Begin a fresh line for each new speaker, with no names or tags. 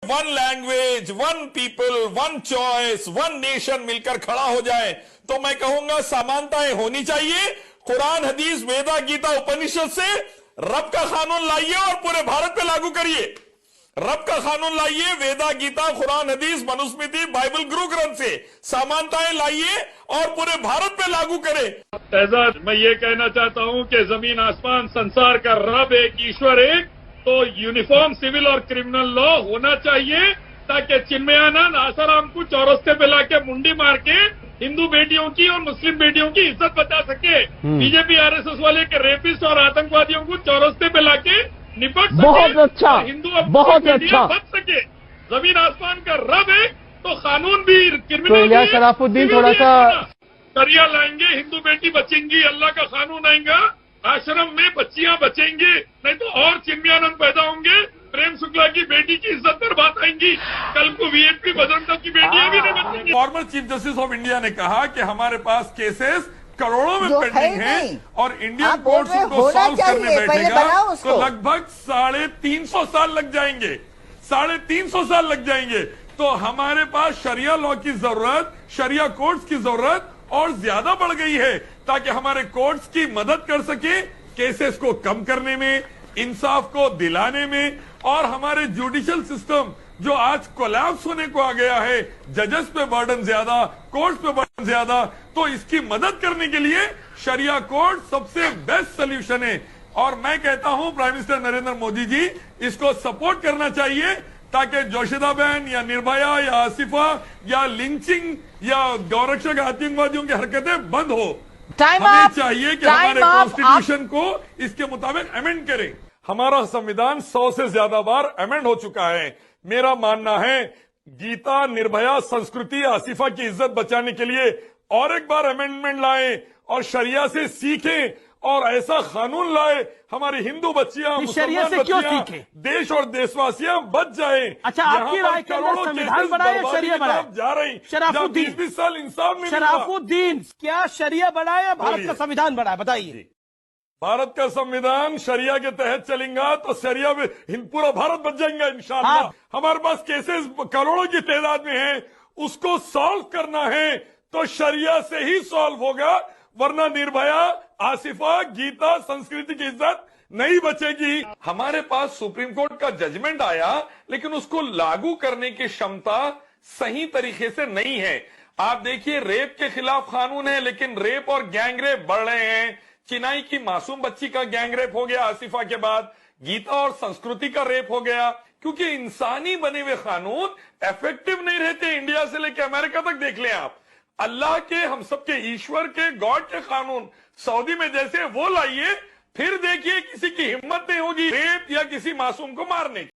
One language, one people, one choice, one nation मिलकर खड़ा हो जाए तो मैं कहूंगा समानताएं होनी चाहिए। कुरान, हदीस, वेदा, गीता, उपनिषद से रब का कानून लाइए और पूरे भारत पे लागू करिए। रब का कानून लाइए, वेदा, गीता, कुरान, हदीस, मनुस्मृति, बाइबल, गुरु ग्रंथ से समानताएं लाइए और पूरे भारत पे लागू करें।
एजाज, मैं ये कहना चाहता हूं कि जमीन आसमान संसार का रब एक, ईश्वर एक, तो यूनिफॉर्म सिविल और क्रिमिनल लॉ होना चाहिए ताकि चिन्मयानंद आसाराम को चौरस्ते पे लाके मुंडी मार के हिंदू बेटियों की और मुस्लिम बेटियों की इज्जत बचा सके। बीजेपी आरएसएस वाले के रेपिस्ट और आतंकवादियों को चौरस्ते पे लाके निपट सके।
बहुत अच्छा,
हिंदू और
बहुत अच्छा
बच सके। जमीन आसमान का रब है तो कानून भी, क्रिमिनल
तो इलियास शराफुद्दीन थोड़ा सा
शरिया लाएंगे, हिंदू बेटी बचेंगी, अल्लाह का कानून आएगा, आश्रम में बच्चियां बचेंगी, नहीं तो और चिन्मयानंद पैदा होंगे, प्रेम शुक्ला की बेटी की इज्जत पर बात आएंगी, कल को वीएपी बजरंग दल की बेटियां भी नहीं बचेंगी।
Former chief justice of India ने कहा कि हमारे पास केसेस करोड़ों में पेंडिंग हैं और इंडियन कोर्ट उनको सॉल्व करने बैठेगा तो लगभग 350 साल लग जाएंगे, 350 साल लग जाएंगे। तो हमारे पास शरिया लॉ की जरूरत, शरिया कोर्ट्स की जरूरत और ज्यादा बढ़ गई है ताकि हमारे कोर्ट्स की मदद कर सके केसेस को कम करने में, इंसाफ को दिलाने में। और हमारे जुडिशियल सिस्टम जो आज कोलैप्स होने को आ गया है, जजेस पे बर्डन ज्यादा, कोर्ट्स पे बर्डन ज्यादा, तो इसकी मदद करने के लिए शरिया कोर्ट सबसे बेस्ट सोल्यूशन है। और मैं कहता हूं प्राइम मिनिस्टर नरेंद्र मोदी जी इसको सपोर्ट करना चाहिए ताकि जोशिदा बहन या निर्भया या आसिफा या लिंचिंग या गौरक्षक आतंकवादियों की हरकतें बंद हो। हमें चाहिए कि हमारे कॉन्स्टिट्यूशन को इसके मुताबिक अमेंड करें। हमारा संविधान 100 से ज्यादा बार अमेंड हो चुका है। मेरा मानना है गीता, निर्भया, संस्कृति, आसिफा की इज्जत बचाने के लिए और एक बार अमेंडमेंट लाएं और शरिया से सीखें और ऐसा कानून लाए हमारी हिंदू बच्चियां, मुसलमान बच्चियां, देश और देशवासियां बच जाएं।
अच्छा, आपकी राय के अंदर संविधान बढ़ाए या शरिया बढ़ाए?
जा रही
शराफुद्दीन,
20 साल इंसाफ नहीं।
शराफुद्दीन, क्या शरिया बढ़ाए या भारत का संविधान बढ़ाए? बताइए।
भारत का संविधान शरिया के तहत चलेगा तो शरिया में पूरा भारत बच जाएगा इंशाअल्लाह। हमारे पास केसेस करोड़ों की तादाद में है, उसको सॉल्व करना है तो शरिया से ही सॉल्व होगा, वरना निर्भया, आसिफा, गीता, संस्कृति की इज्जत नहीं बचेगी। हमारे पास सुप्रीम कोर्ट का जजमेंट आया लेकिन उसको लागू करने की क्षमता सही तरीके से नहीं है। आप देखिए, रेप के खिलाफ कानून है लेकिन रेप और गैंग रेप बढ़ रहे हैं। चिनाई की मासूम बच्ची का गैंग रेप हो गया आसिफा के बाद, गीता और संस्कृति का रेप हो गया, क्योंकि इंसानी बने हुए कानून इफेक्टिव नहीं रहते। इंडिया से लेकर अमेरिका तक देख लें आप, अल्लाह के, हम सबके ईश्वर के, गॉड के कानून सऊदी में जैसे वो लाइए, फिर देखिए किसी की हिम्मत नहीं होगी रेप या किसी मासूम को मारने की।